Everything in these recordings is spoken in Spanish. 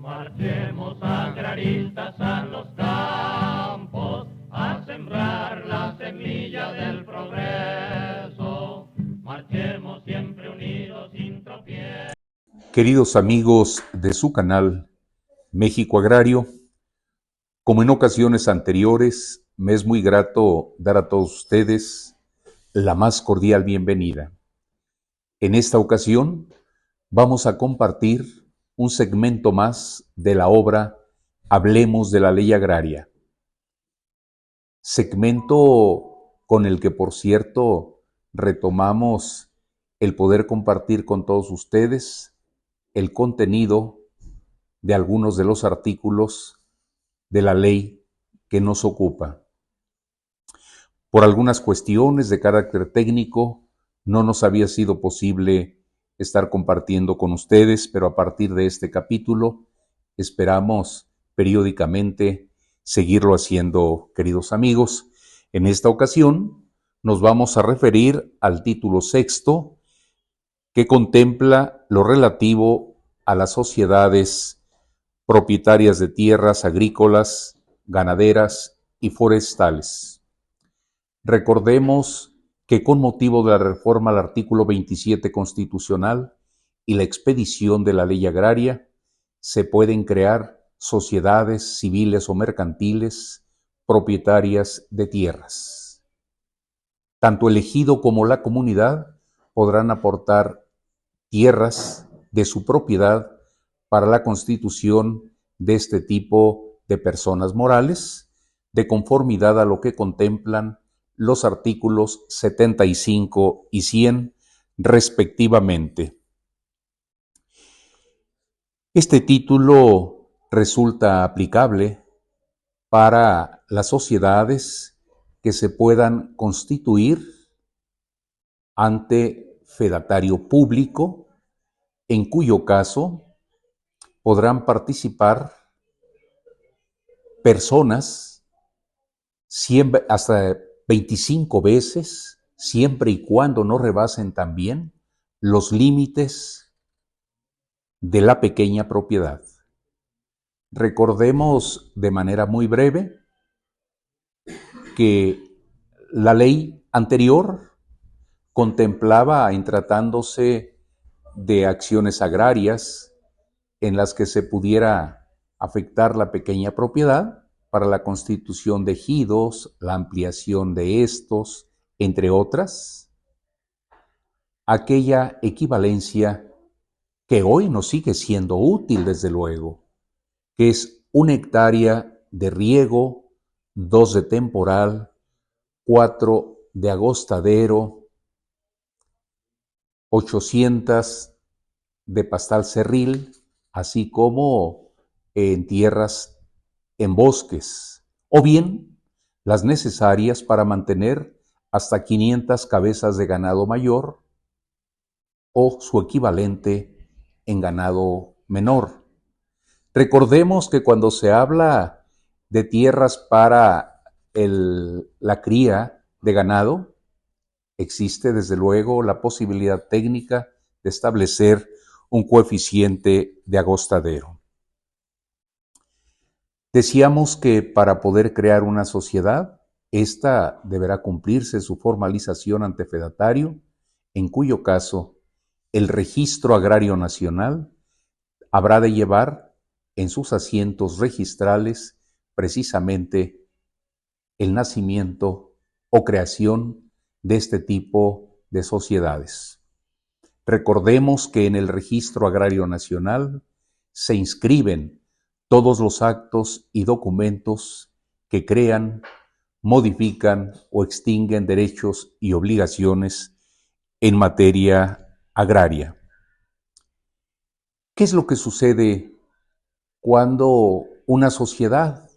Marchemos agraristas a los campos a sembrar la semilla del progreso. Marchemos siempre unidos sin tropiezo. Queridos amigos de su canal México Agrario, como en ocasiones anteriores, me es muy grato dar a todos ustedes la más cordial bienvenida. En esta ocasión vamos a compartir un segmento más de la obra Hablemos de la Ley Agraria. Segmento con el que, por cierto, retomamos el poder compartir con todos ustedes el contenido de algunos de los artículos de la ley que nos ocupa. Por algunas cuestiones de carácter técnico, no nos había sido posible estar compartiendo con ustedes, pero a partir de este capítulo esperamos periódicamente seguirlo haciendo, queridos amigos. En esta ocasión nos vamos a referir al título sexto, que contempla lo relativo a las sociedades propietarias de tierras agrícolas, ganaderas y forestales. Recordemos que con motivo de la reforma al artículo 27 constitucional y la expedición de la ley agraria, se pueden crear sociedades civiles o mercantiles propietarias de tierras. Tanto el ejido como la comunidad podrán aportar tierras de su propiedad para la constitución de este tipo de personas morales, de conformidad a lo que contemplan los artículos 75 y 100 respectivamente. Este título resulta aplicable para las sociedades que se puedan constituir ante fedatario público, en cuyo caso podrán participar personas hasta 25 veces, siempre y cuando no rebasen también los límites de la pequeña propiedad. Recordemos de manera muy breve que la ley anterior contemplaba, en tratándose de acciones agrarias en las que se pudiera afectar la pequeña propiedad, para la constitución de ejidos, la ampliación de estos, entre otras, aquella equivalencia que hoy nos sigue siendo útil, desde luego, que es 1 hectárea de riego, 2 de temporal, 4 de agostadero, 800 de pastal cerril, así como en tierras en bosques, o bien las necesarias para mantener hasta 500 cabezas de ganado mayor o su equivalente en ganado menor. Recordemos que cuando se habla de tierras para la cría de ganado, existe desde luego la posibilidad técnica de establecer un coeficiente de agostadero. Decíamos que para poder crear una sociedad, esta deberá cumplirse su formalización ante fedatario, en cuyo caso el Registro Agrario Nacional habrá de llevar en sus asientos registrales precisamente el nacimiento o creación de este tipo de sociedades. Recordemos que en el Registro Agrario Nacional se inscriben todos los actos y documentos que crean, modifican o extinguen derechos y obligaciones en materia agraria. ¿Qué es lo que sucede cuando una sociedad,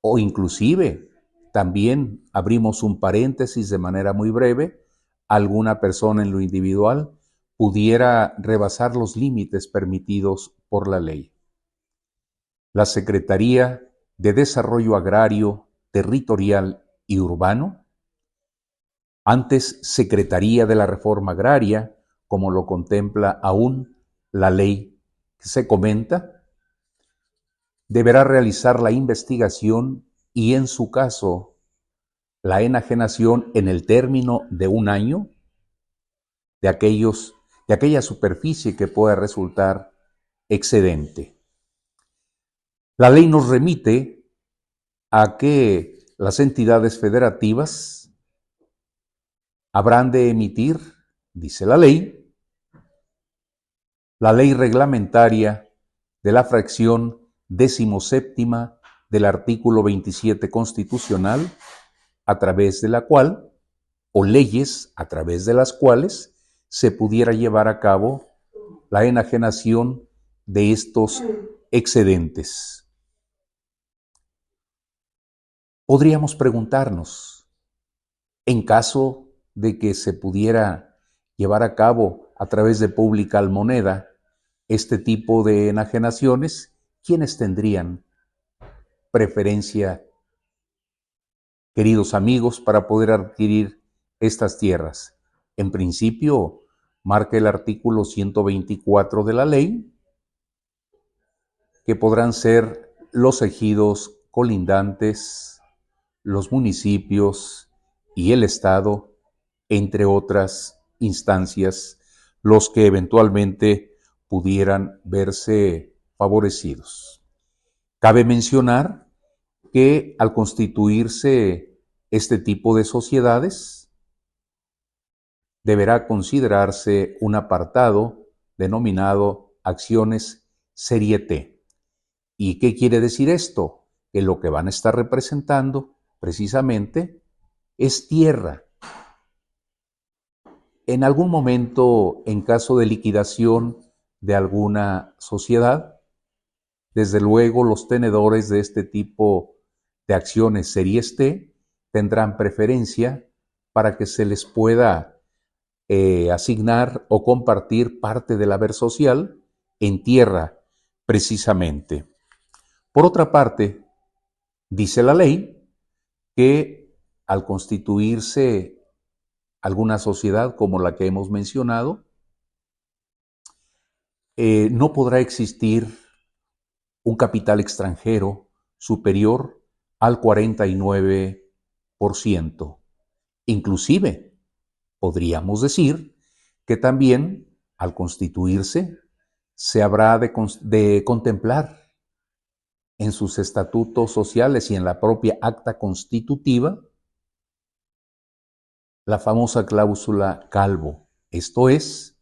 o inclusive también abrimos un paréntesis de manera muy breve, alguna persona en lo individual pudiera rebasar los límites permitidos por la ley? La Secretaría de Desarrollo Agrario, Territorial y Urbano, antes Secretaría de la Reforma Agraria, como lo contempla aún la ley que se comenta, deberá realizar la investigación y, en su caso, la enajenación en el término de 1 año de aquella superficie que pueda resultar excedente. La ley nos remite a que las entidades federativas habrán de emitir, dice la ley reglamentaria de la fracción 17ª del artículo 27 constitucional, a través de la cual, o leyes a través de las cuales, se pudiera llevar a cabo la enajenación de estos excedentes. Podríamos preguntarnos, en caso de que se pudiera llevar a cabo a través de pública almoneda este tipo de enajenaciones, ¿quiénes tendrían preferencia, queridos amigos, para poder adquirir estas tierras? En principio, marca el artículo 124 de la ley, que podrán ser los ejidos colindantes, los municipios y el Estado, entre otras instancias, los que eventualmente pudieran verse favorecidos. Cabe mencionar que al constituirse este tipo de sociedades, deberá considerarse un apartado denominado acciones serie T. ¿Y qué quiere decir esto? Que lo que van a estar representando precisamente es tierra. En algún momento, en caso de liquidación de alguna sociedad, desde luego los tenedores de este tipo de acciones series T tendrán preferencia para que se les pueda asignar o compartir parte del haber social en tierra, precisamente. Por otra parte, dice la ley que al constituirse alguna sociedad como la que hemos mencionado, no podrá existir un capital extranjero superior al 49%. Inclusive, podríamos decir que también, al constituirse, se habrá de contemplar en sus estatutos sociales y en la propia acta constitutiva la famosa cláusula Calvo. Esto es,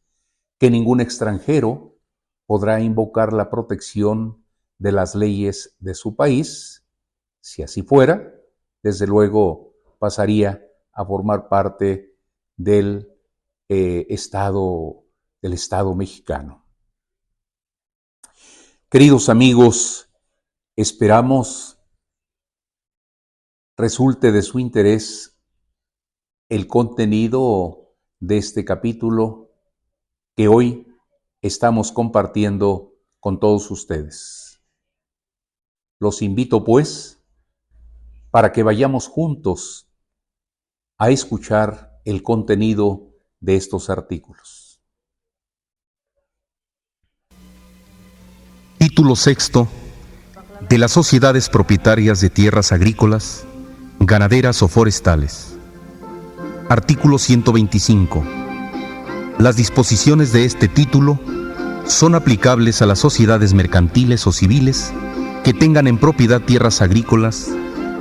que ningún extranjero podrá invocar la protección de las leyes de su país. Si así fuera, desde luego pasaría a formar parte del Estado mexicano. Queridos amigos, esperamos resulte de su interés el contenido de este capítulo que hoy estamos compartiendo con todos ustedes. Los invito, pues, para que vayamos juntos a escuchar el contenido de estos artículos. Título sexto de las sociedades propietarias de tierras agrícolas, ganaderas o forestales. Artículo 125. Las disposiciones de este título son aplicables a las sociedades mercantiles o civiles que tengan en propiedad tierras agrícolas,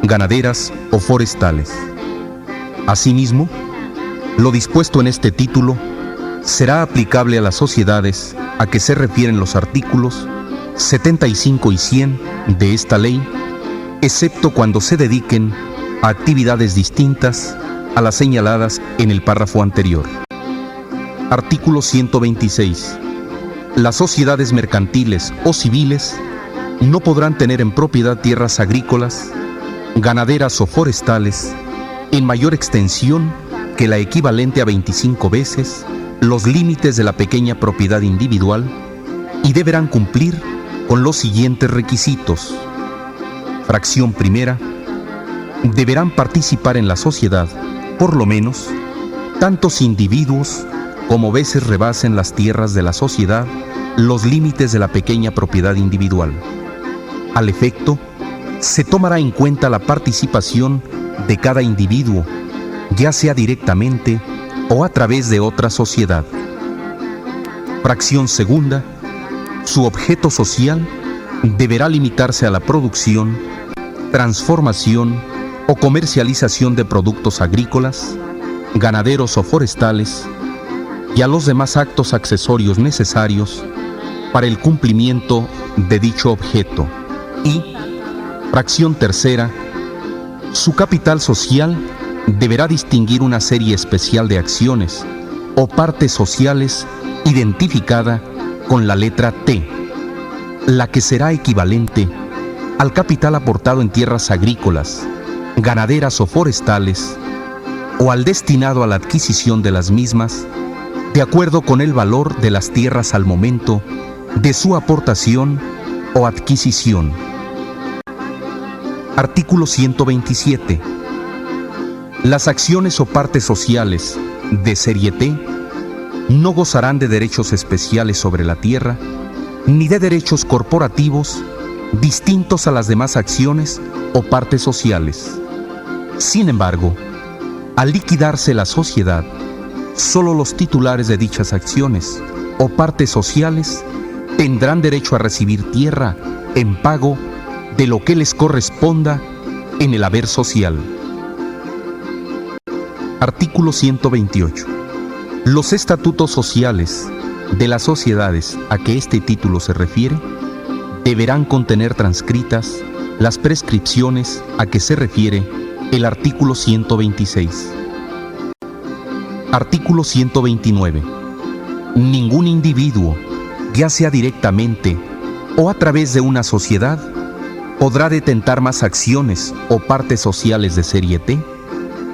ganaderas o forestales. Asimismo, lo dispuesto en este título será aplicable a las sociedades a que se refieren los artículos 75 y 100 de esta ley, excepto cuando se dediquen a actividades distintas a las señaladas en el párrafo anterior. Artículo 126. Las sociedades mercantiles o civiles no podrán tener en propiedad tierras agrícolas, ganaderas o forestales en mayor extensión que la equivalente a 25 veces los límites de la pequeña propiedad individual y deberán cumplir con los siguientes requisitos. Fracción primera. Deberán participar en la sociedad, por lo menos, tantos individuos como veces rebasen las tierras de la sociedad los límites de la pequeña propiedad individual. Al efecto, se tomará en cuenta la participación de cada individuo, ya sea directamente o a través de otra sociedad. Fracción segunda. Su objeto social deberá limitarse a la producción, transformación o comercialización de productos agrícolas, ganaderos o forestales y a los demás actos accesorios necesarios para el cumplimiento de dicho objeto. Y, fracción tercera, su capital social deberá distinguir una serie especial de acciones o partes sociales identificada con la letra T, la que será equivalente al capital aportado en tierras agrícolas, ganaderas o forestales, o al destinado a la adquisición de las mismas, de acuerdo con el valor de las tierras al momento de su aportación o adquisición. Artículo 127. Las acciones o partes sociales de serie T no gozarán de derechos especiales sobre la tierra, ni de derechos corporativos distintos a las demás acciones o partes sociales. Sin embargo, al liquidarse la sociedad, solo los titulares de dichas acciones o partes sociales tendrán derecho a recibir tierra en pago de lo que les corresponda en el haber social. Artículo 128. Los estatutos sociales de las sociedades a que este título se refiere deberán contener transcritas las prescripciones a que se refiere el artículo 126. Artículo 129. Ningún individuo, ya sea directamente o a través de una sociedad, podrá detentar más acciones o partes sociales de serie T,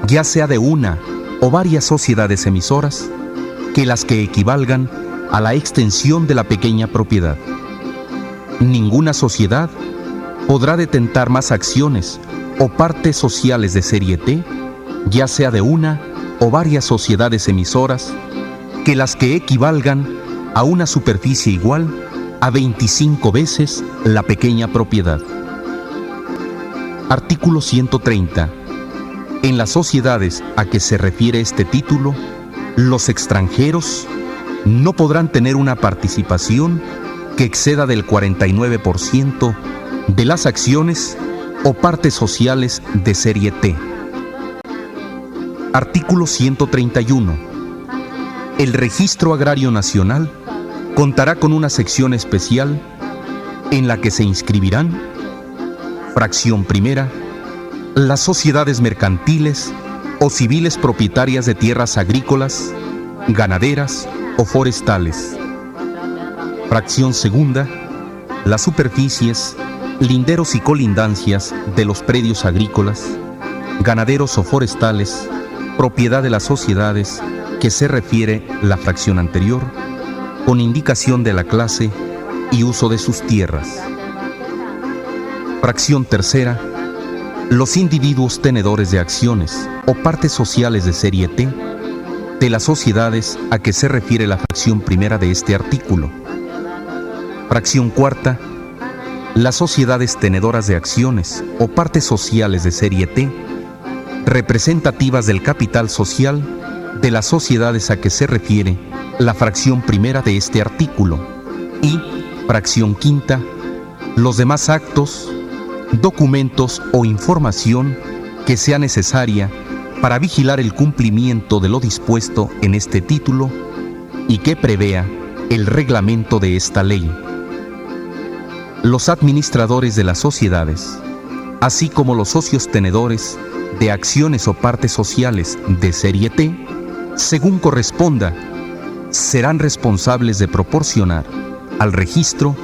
ya sea de una o varias sociedades emisoras, que las que equivalgan a la extensión de la pequeña propiedad. Ninguna sociedad podrá detentar más acciones o partes sociales de serie T, ya sea de una o varias sociedades emisoras, que las que equivalgan a una superficie igual a 25 veces la pequeña propiedad. Artículo 130. En las sociedades a que se refiere este título, los extranjeros no podrán tener una participación que exceda del 49% de las acciones o partes sociales de serie T. Artículo 131. El Registro Agrario Nacional contará con una sección especial en la que se inscribirán, fracción primera, las sociedades mercantiles o civiles propietarias de tierras agrícolas, ganaderas o forestales. Fracción segunda, las superficies, linderos y colindancias de los predios agrícolas, ganaderos o forestales, propiedad de las sociedades que se refiere la fracción anterior, con indicación de la clase y uso de sus tierras. Fracción tercera, los individuos tenedores de acciones o partes sociales de serie T de las sociedades a que se refiere la fracción primera de este artículo. Fracción cuarta, las sociedades tenedoras de acciones o partes sociales de serie T representativas del capital social de las sociedades a que se refiere la fracción primera de este artículo. Y, fracción quinta, los demás actos, documentos o información que sea necesaria para vigilar el cumplimiento de lo dispuesto en este título y que prevea el reglamento de esta ley. Los administradores de las sociedades, así como los socios tenedores de acciones o partes sociales de serie T, según corresponda, serán responsables de proporcionar al registro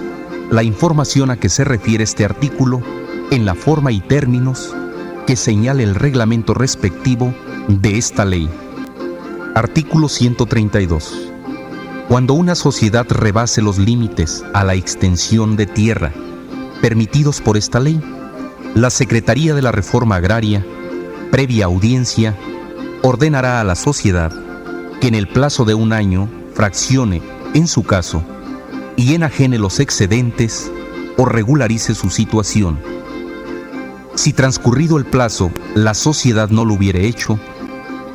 la información a que se refiere este artículo en la forma y términos que señale el reglamento respectivo de esta ley. Artículo 132. Cuando una sociedad rebase los límites a la extensión de tierra permitidos por esta ley, la Secretaría de la Reforma Agraria, previa audiencia, ordenará a la sociedad que en el plazo de un año fraccione, en su caso, y enajene los excedentes o regularice su situación. Si transcurrido el plazo la sociedad no lo hubiere hecho,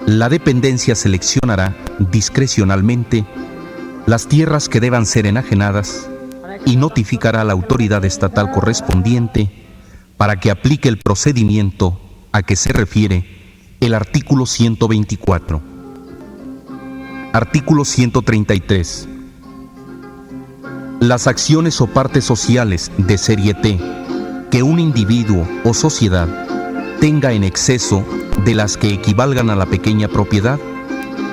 la dependencia seleccionará discrecionalmente las tierras que deban ser enajenadas y notificará a la autoridad estatal correspondiente para que aplique el procedimiento a que se refiere el artículo 124. Artículo 133. Las acciones o partes sociales de serie T que un individuo o sociedad tenga en exceso de las que equivalgan a la pequeña propiedad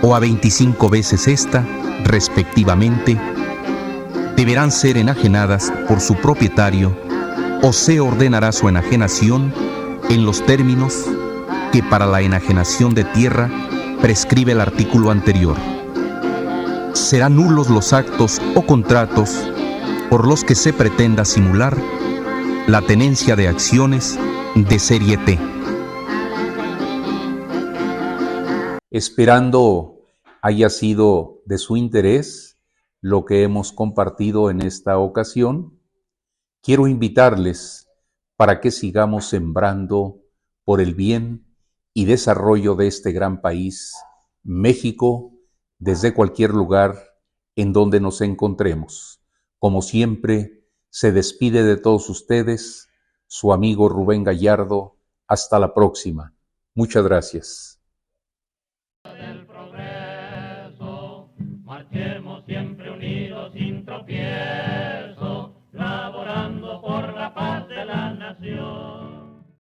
o a 25 veces esta, respectivamente, deberán ser enajenadas por su propietario o se ordenará su enajenación en los términos que para la enajenación de tierra prescribe el artículo anterior. Serán nulos los actos o contratos por los que se pretenda simular la tenencia de acciones de serie T. Esperando haya sido de su interés lo que hemos compartido en esta ocasión, quiero invitarles para que sigamos sembrando por el bien y desarrollo de este gran país, México, desde cualquier lugar en donde nos encontremos. Como siempre, se despide de todos ustedes su amigo Rubén Gallardo. Hasta la próxima. Muchas gracias. Del progreso, marchemos siempre unidos sin tropiezo, laborando por la paz de la nación.